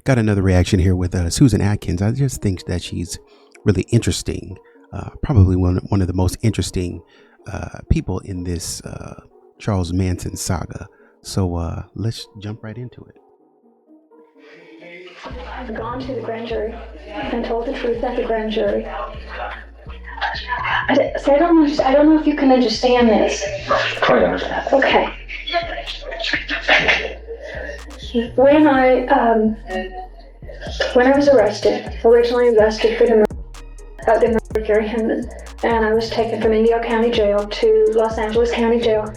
Got another reaction here with Susan Atkins. I just think that she's really interesting. Probably one of the most interesting people in this Charles Manson saga. So let's jump right into it. I've gone to the grand jury and told the truth at the grand jury. So I don't know if you can understand this. Try to understand. Okay. When I was originally arrested for the murder of Gary Hinman, and I was taken from Indio County Jail to Los Angeles County Jail,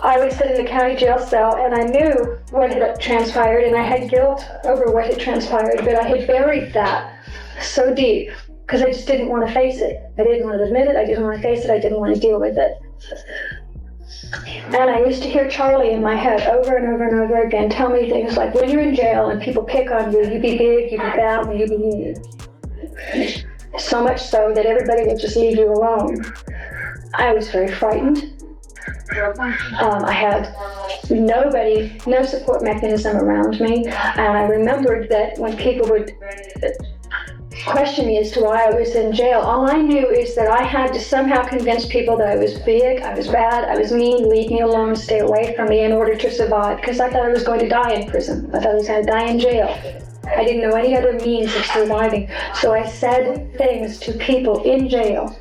I was sitting in the county jail cell, and I knew what had transpired, and I had guilt over what had transpired, but I had buried that so deep because I just didn't want to face it. I didn't want to admit it. I didn't want to face it. I didn't want to deal with it. And I used to hear Charlie in my head over and over and over again tell me things like, when you're in jail and people pick on you, you be big, you be bad, and you be mean. So much so that everybody would just leave you alone. I was very frightened. I had no support mechanism around me. And I remembered that when people would question me as to why I was in jail, all I knew is that I had to somehow convince people that I was big, I was bad, I was mean, leave me alone, stay away from me in order to survive, because I thought I was going to die in prison. I thought I was going to die in jail. I didn't know any other means of surviving. So I said things to people in jail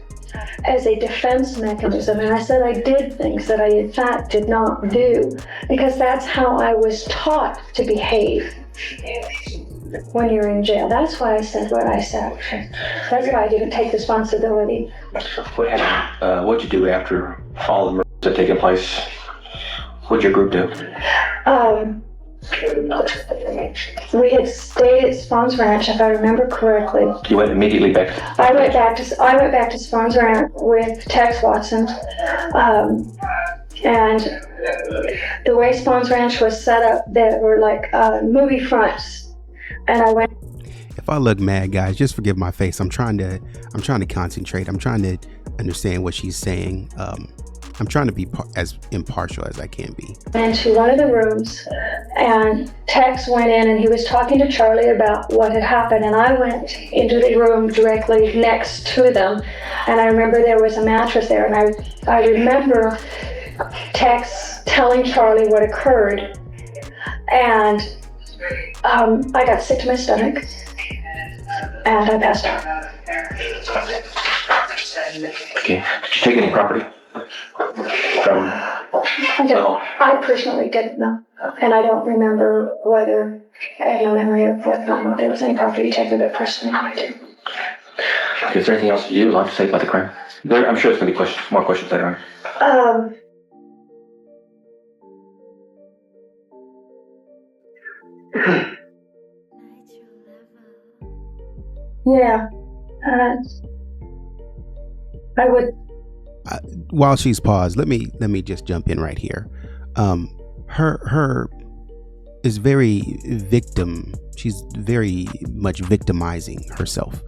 as a defense mechanism, and I said I did things that I in fact did not do, because that's how I was taught to behave when you're in jail. That's why I said what I said. That's why I didn't take responsibility. What'd you do after all the murders had taken place? What'd your group do? We had stayed at Spawn's Ranch, if I remember correctly. You went immediately back. I went back to Spawn's Ranch with Tex Watson, and the way Spawn's Ranch was set up, there were like movie fronts. And I went. If I look mad, guys, just forgive my face. I'm trying to concentrate. I'm trying to understand what she's saying. I'm trying to be as impartial as I can be. Into one of the rooms, and Tex went in, and he was talking to Charlie about what had happened. And I went into the room directly next to them, and I remember there was a mattress there, and I remember Tex telling Charlie what occurred, and I got sick to my stomach, and I passed out. Okay. Did you take any property? I personally didn't know, and I don't remember whether I have no memory of whether there was any property taken, but personally I did. Okay, is there anything else you'd like to say about the crime? I'm sure there's going to be more questions later on. Yeah, I would. While she's paused, let me just jump in right here. Her is very victim. She's very much victimizing herself.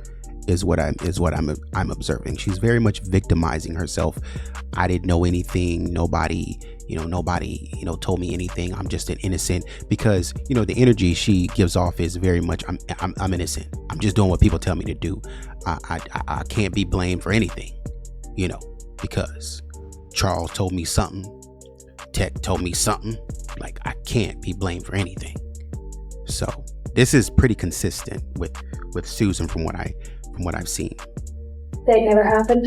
Is what I'm observing. She's very much victimizing herself. I didn't know anything. Nobody told me anything. I'm just an innocent, because the energy she gives off is very much I'm innocent. I'm just doing what people tell me to do. I can't be blamed for anything, because Charles told me something, Tech told me something. Like, I can't be blamed for anything. So this is pretty consistent with Susan from what I've seen. They never happened,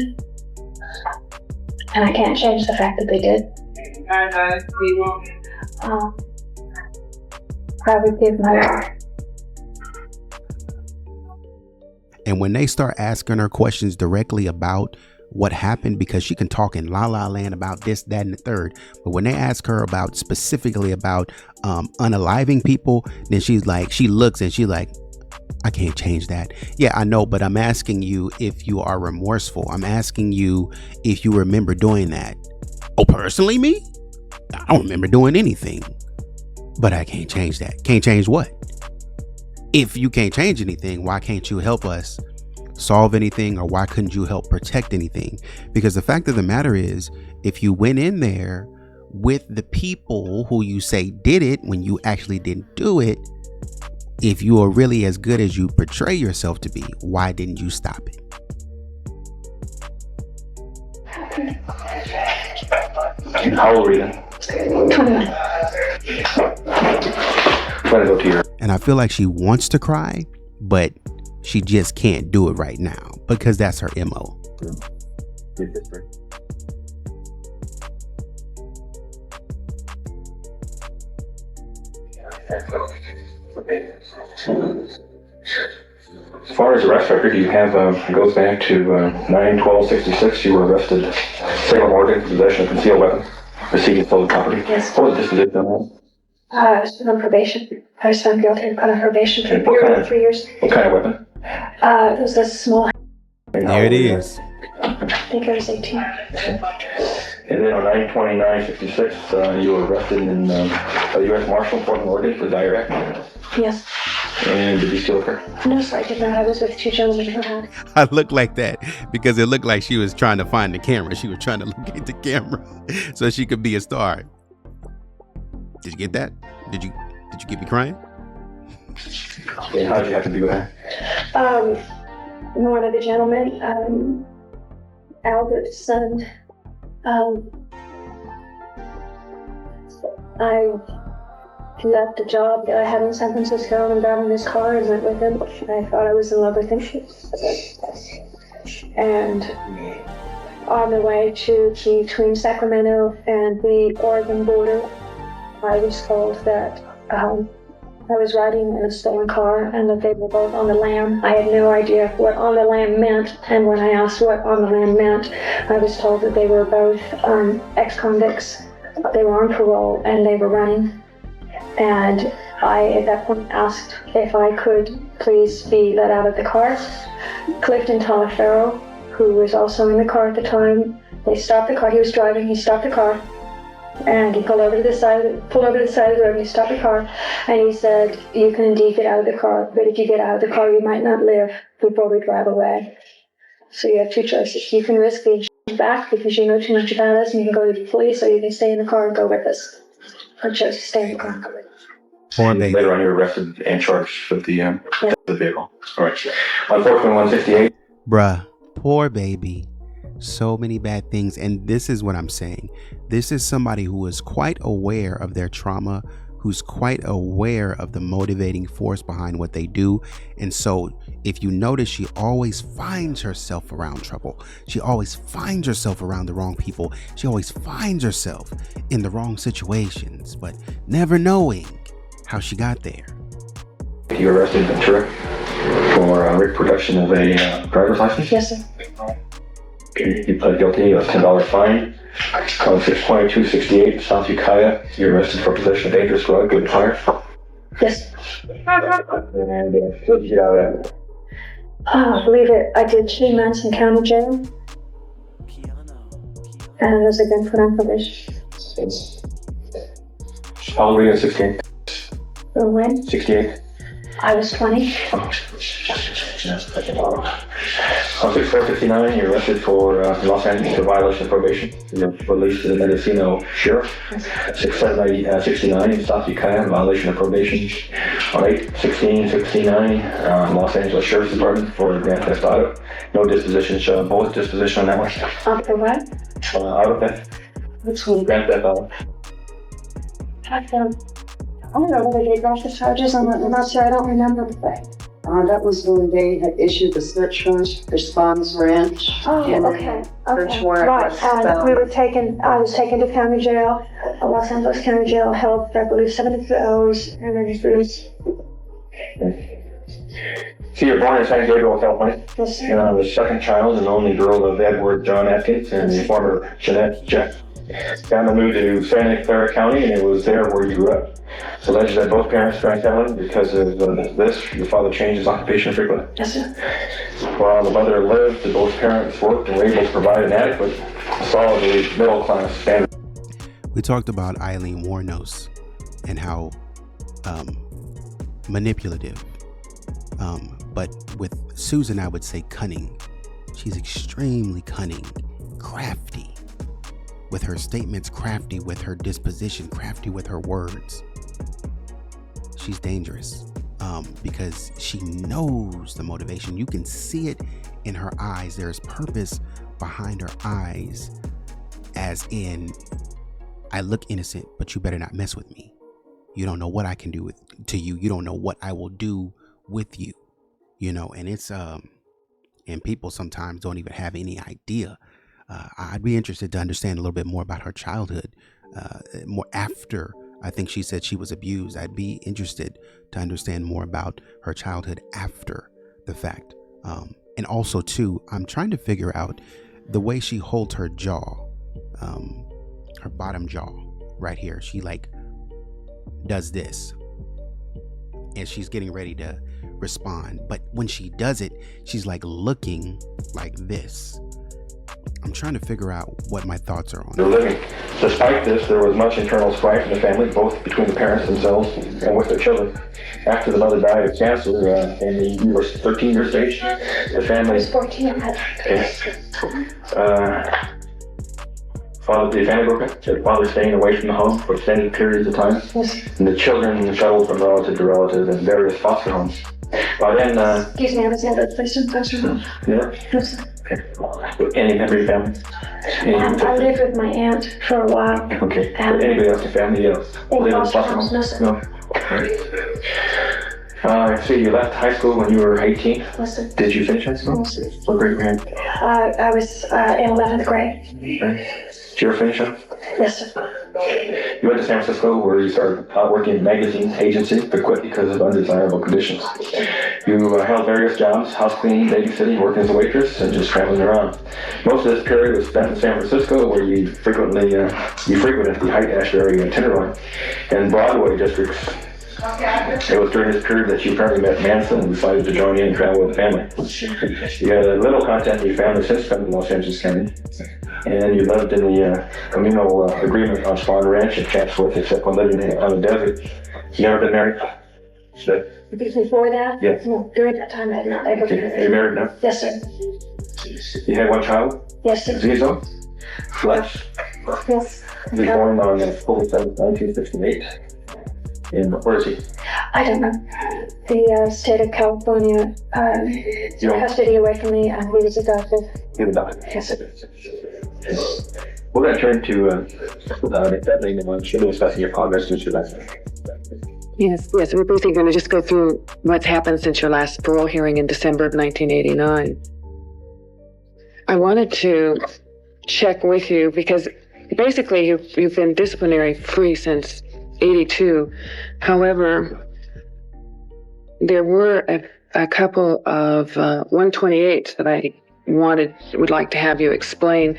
and I can't change the fact that they did. I would give my life. And when they start asking her questions directly about what happened, because she can talk in la la land about this, that, and the third, but when they ask her about specifically about unaliving people, then she looks and she's like, I can't change that. Yeah, I know, but I'm asking you if you are remorseful. I'm asking you if you remember doing that. Oh, personally, me? I don't remember doing anything. But I can't change that. Can't change what? If you can't change anything, why can't you help us solve anything, or why couldn't you help protect anything? Because the fact of the matter is, if you went in there with the people who you say did it when you actually didn't do it, if you are really as good as you portray yourself to be, why didn't you stop it? How old were you then? 21. Go to your. And I feel like she wants to cry, but she just can't do it right now because that's her MO. As far as the arrest record, you have it goes back to 9/12/66. You were arrested, Salem, Oregon, for possession of concealed weapon, receiving stolen property. Yes. What was the disposition on that? I was put on probation. I was found guilty and put on probation for a period of 3 years. What kind of weapon? It was a small. There it is. I think I was 18. And then on 9/29/66, you were arrested in a U.S. Marshal in Portland, Oregon for dire act. Yes. And did you steal a car? No, sir, I did not. I was with two gentlemen who had. I looked like that because it looked like she was trying to find the camera. She was trying to locate the camera so she could be a star. Did you get that? Did you get me crying? And how did you have to be with her? One of the gentlemen, Albert's son, I left a job that I had in San Francisco and got in his car and went with him. I thought I was in love with him. And on the way between Sacramento and the Oregon border, I was told that I was riding in a stolen car and that they were both on the lam. I had no idea what on the lam meant, and when I asked what on the lam meant, I was told that they were both ex-convicts. They were on parole and they were running. And I, at that point, asked if I could please be let out of the car. Clifton Talaferro, who was also in the car at the time, they stopped the car. He was driving. He stopped the car. And he pulled over to the side of the road, and he stopped the car, and he said, "You can indeed get out of the car, but if you get out of the car, you might not live before we drive away. So you have two choices. You can risk being back because you know too much about us, and you can go to the police, or you can stay in the car and go with us." I chose to stay in the car and go with us. Poor baby. Later on, you were arrested and charged with the vehicle. All right. Unfortunately, 168. Bruh, poor baby. So many bad things. And this is what I'm saying. This is somebody who is quite aware of their trauma, who's quite aware of the motivating force behind what they do. And so if you notice, she always finds herself around trouble. She always finds herself around the wrong people. She always finds herself in the wrong situations, but never knowing how she got there. You were arrested in Ventura for reproduction of a driver's license? Yes, sir. You pled guilty of $10 fine. On 6/22/68, South Ukiah, you're arrested for possession of dangerous drug and fire. Yes. And what did you get out of that? I believe it. I did 2 months in county jail. And I was again put on probation. How old were you in 68? When? 68? I was 20. On 6/4/59, you're arrested for Los Angeles for violation of probation. You're released to the Mendocino Sheriff. 6/7/69, South Ukiah, violation of probation. On 8/16/69, Los Angeles Sheriff's Department for grand theft auto. No disposition, both disposition on that one. For what? Auto theft. Which one? Grand theft auto. I don't know whether they got the charges. I'm not sure. I don't remember the thing. That was when they had issued the search warrant. Response were in. Oh, and okay. Search warrant Right, was and found. I was taken to county jail, Los Angeles County Jail, held, I believe, 72 hours, and then released. So you're born in San Diego, California. Yes, And I'm the second child and only girl of Edward John Atkins and the former Jeanette Jack. Family moved to Santa Clara County, and it was there where you grew up. It's alleged that both parents drank heavily. Because of this, your father changed his occupation frequently. yes, sir. While the mother lived, both parents worked and were able to provide an adequate, solidly middle-class standard. We talked about Eileen Wuornos and how manipulative, but with Susan, I would say cunning. She's extremely cunning, crafty with her statements, crafty with her disposition, crafty with her words. She's dangerous. because she knows the motivation. You can see it in her eyes. There's purpose behind her eyes, as in, I look innocent, but you better not mess with me. You don't know what I can do to you. You don't know what I will do with you, and it's and people sometimes don't even have any idea. I'd be interested to understand a little bit more about her childhood, more after. I think she said she was abused. I'd be interested to understand more about her childhood after the fact. And also, too, I'm trying to figure out the way she holds her jaw, her bottom jaw right here. She does this and she's getting ready to respond. But when she does it, she's looking like this. I'm trying to figure out what my thoughts are on They're living. Despite this, there was much internal strife in the family, both between the parents themselves and with their children. After the mother died of cancer, and you were 13 years of age, the family... I was 14. The family broke up. The father staying away from the home for extended periods of time. Yes. And the children shuttled from relative to relative in various foster homes. By then... Excuse me, I was never placed in foster home. Yeah? Yes. Any member of your family? I lived with my aunt for a while. Okay. Anybody else in the family? In foster homes, no, sir. No. I see you left high school when you were 18. Yes, sir. Did you finish high school? Yes, sir. What grade were you in? I was in 11th grade. Right. Did you ever finish up? Yes, sir. You went to San Francisco where you started working in magazine agency, but quit because of undesirable conditions. You held various jobs, house cleaning, babysitting, working as a waitress, and just traveling around. Most of this period was spent in San Francisco, where you frequented the Haight-Ashbury and Tenderloin and Broadway districts. It was during this period that you apparently met Manson and decided to join in and travel with the family. You had little contact with your family since coming to Los Angeles County, and you lived in the communal agreement on Swan Ranch in Chatsworth, except when living on the desert. You never been married? Before that? Yes. No, during that time I had not ever been Are you married. married now? Yes, sir. You had one child? Yes, sir. Zizo? Fletch? Yes. He was born on October 7th, 1968. And where is he? I don't know. The state of California took custody away from me, and he was adopted. He was adopted. Yes, sir. We're going to turn to that lady and she'll be discussing your progress since your last. Yes, we're briefly going to just go through what's happened since your last parole hearing in December of 1989. I wanted to check with you because basically you've been disciplinary free since 82. However, there were a couple of 128s that I would like to have you explain.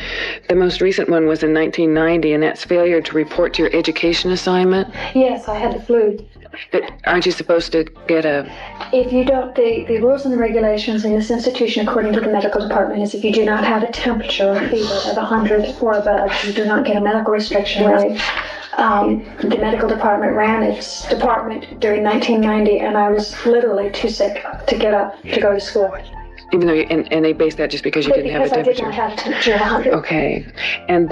The most recent one was in 1990, and that's failure to report to your education assignment. Yes, I had the flu. But aren't you supposed to get If you don't, the rules and the regulations in this institution, according to the medical department, is if you do not have a temperature or fever of 100 or above, you do not get a medical restriction rate. The medical department ran its department during 1990, and I was literally too sick to get up to go to school. even though and they based that just because you didn't have a temperature? Because I did not have a temperature of 100. Okay. And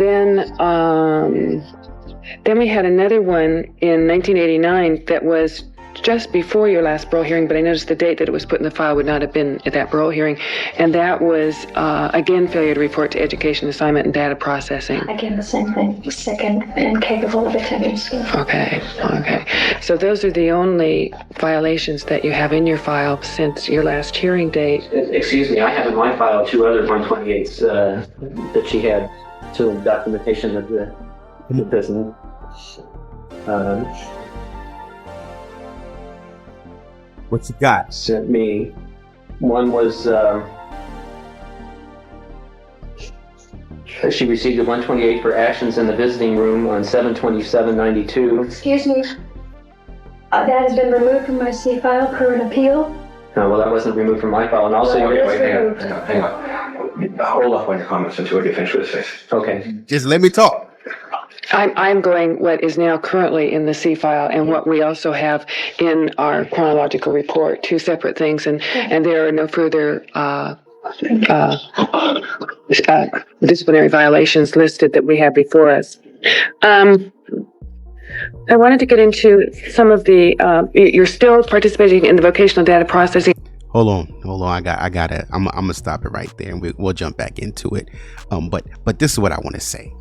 then we had another one in 1989 that was just before your last parole hearing, but I noticed the date that it was put in the file would not have been at that parole hearing. And that was, again, failure to report to education assignment and data processing. Again, the same thing, sick and incapable of attending school. Okay. So those are the only violations that you have in your file since your last hearing date. Excuse me, I have in my file 2 other 128s that she had to documentation of the business. What you got? Sent me. One was she received a 128 for actions in the visiting room on 7/27/92. Excuse me. That has been removed from my C file per an appeal. Well, that wasn't removed from my file, and also Hang on. Hold off on your comments until we get finished with this. Okay. Just let me talk. I'm going what is now currently in the C file and what we also have in our chronological report, 2 separate things, and there are no further disciplinary violations listed that we have before us. I wanted to get into some of the, you're still participating in the vocational data processing. Hold on. I'm gonna stop it right there, and we'll jump back into it. But this is what I want to say.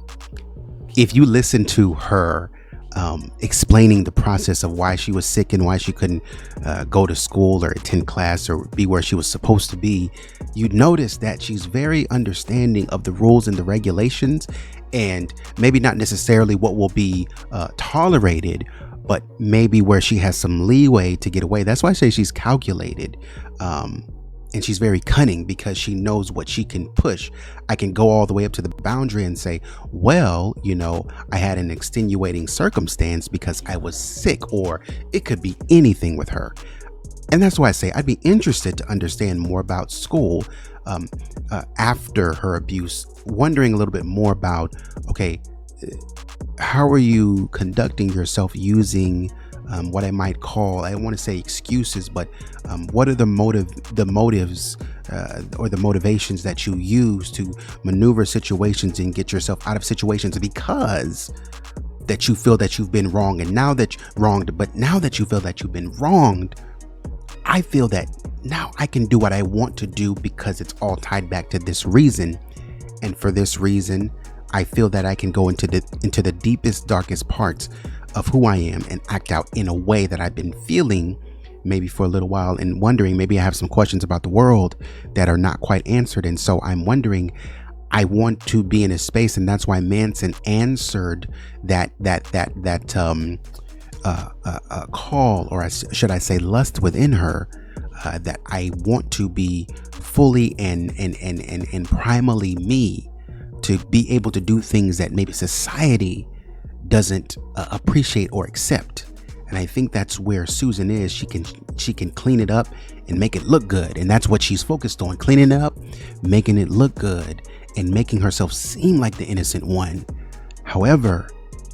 If you listen to her explaining the process of why she was sick and why she couldn't go to school or attend class or be where she was supposed to be, you'd notice that she's very understanding of the rules and the regulations, and maybe not necessarily what will be tolerated, but maybe where she has some leeway to get away. That's why I say she's calculated. And she's very cunning because she knows what she can push. I can go all the way up to the boundary and say, well, I had an extenuating circumstance because I was sick, or it could be anything with her. And that's why I say I'd be interested to understand more about school after her abuse, wondering a little bit more about, okay, how are you conducting yourself using what I might call, I don't want to say excuses, but what are the motives or the motivations that you use to maneuver situations and get yourself out of situations because that you feel that you've been wrong, and now that you feel that you've been wronged, I feel that now I can do what I want to do because it's all tied back to this reason, and for this reason, I feel that I can go into the deepest, darkest parts of who I am and act out in a way that I've been feeling maybe for a little while and wondering, maybe I have some questions about the world that are not quite answered. And so I'm wondering, I want to be in a space, and that's why Manson answered that call, or should I say lust within her, that I want to be fully and primally me, to be able to do things that maybe society doesn't appreciate or accept. And I think that's where Susan is. She can clean it up and make it look good, and that's what she's focused on: cleaning it up, making it look good, and making herself seem like the innocent one. However,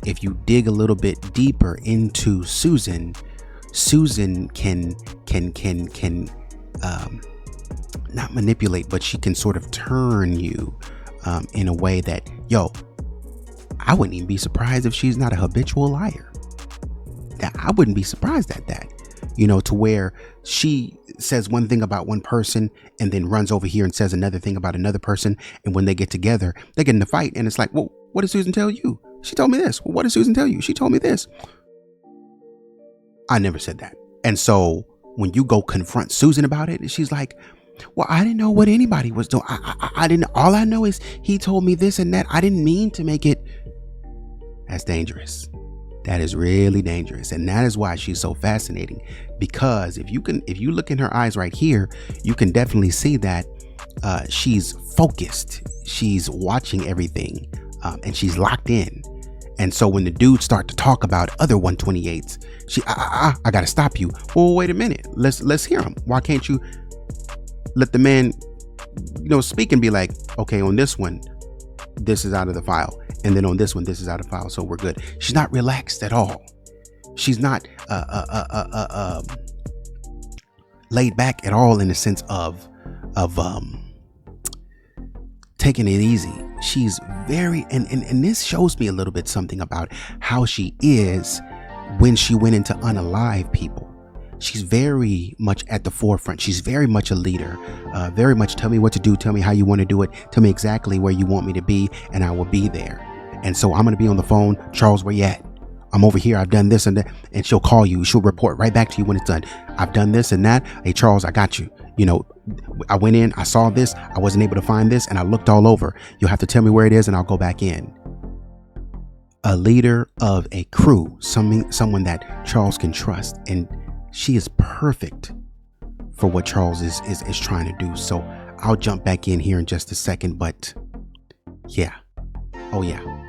if you dig a little bit deeper into Susan can not manipulate, but she can sort of turn you in a way that, I wouldn't even be surprised if she's not a habitual liar. I wouldn't be surprised at that, to where she says one thing about one person and then runs over here and says another thing about another person. And when they get together, they get in a fight, and it's like, well, what did Susan tell you? She told me this. Well, what did Susan tell you? She told me this. I never said that. And so when you go confront Susan about it, she's like, well, I didn't know what anybody was doing. I didn't. All I know is he told me this and that. I didn't mean to make it. That's dangerous. That is really dangerous. And that is why she's so fascinating, because if you look in her eyes right here, you can definitely see that she's focused. She's watching everything, and she's locked in. And so when the dudes start to talk about other 128s, she, I gotta stop you. Well, wait a minute. Let's hear him. Why can't you let the man, speak and be like, okay, on this one, this is out of the file. And then on this one, this is out of file. So we're good. She's not relaxed at all. She's not laid back at all, in the sense of taking it easy. She's very, and this shows me a little bit something about how she is when she went into unalive people. She's very much at the forefront. She's very much a leader, very much tell me what to do, tell me how you want to do it, tell me exactly where you want me to be, and I will be there. And so I'm going to be on the phone. Charles, where you at? I'm over here. I've done this and that. And she'll call you. She'll report right back to you when it's done. I've done this and that. Hey, Charles, I got you. I went in, I saw this, I wasn't able to find this, and I looked all over. You'll have to tell me where it is and I'll go back in. A leader of a crew, someone that Charles can trust. And she is perfect for what Charles is trying to do. So I'll jump back in here in just a second, but yeah. Oh yeah.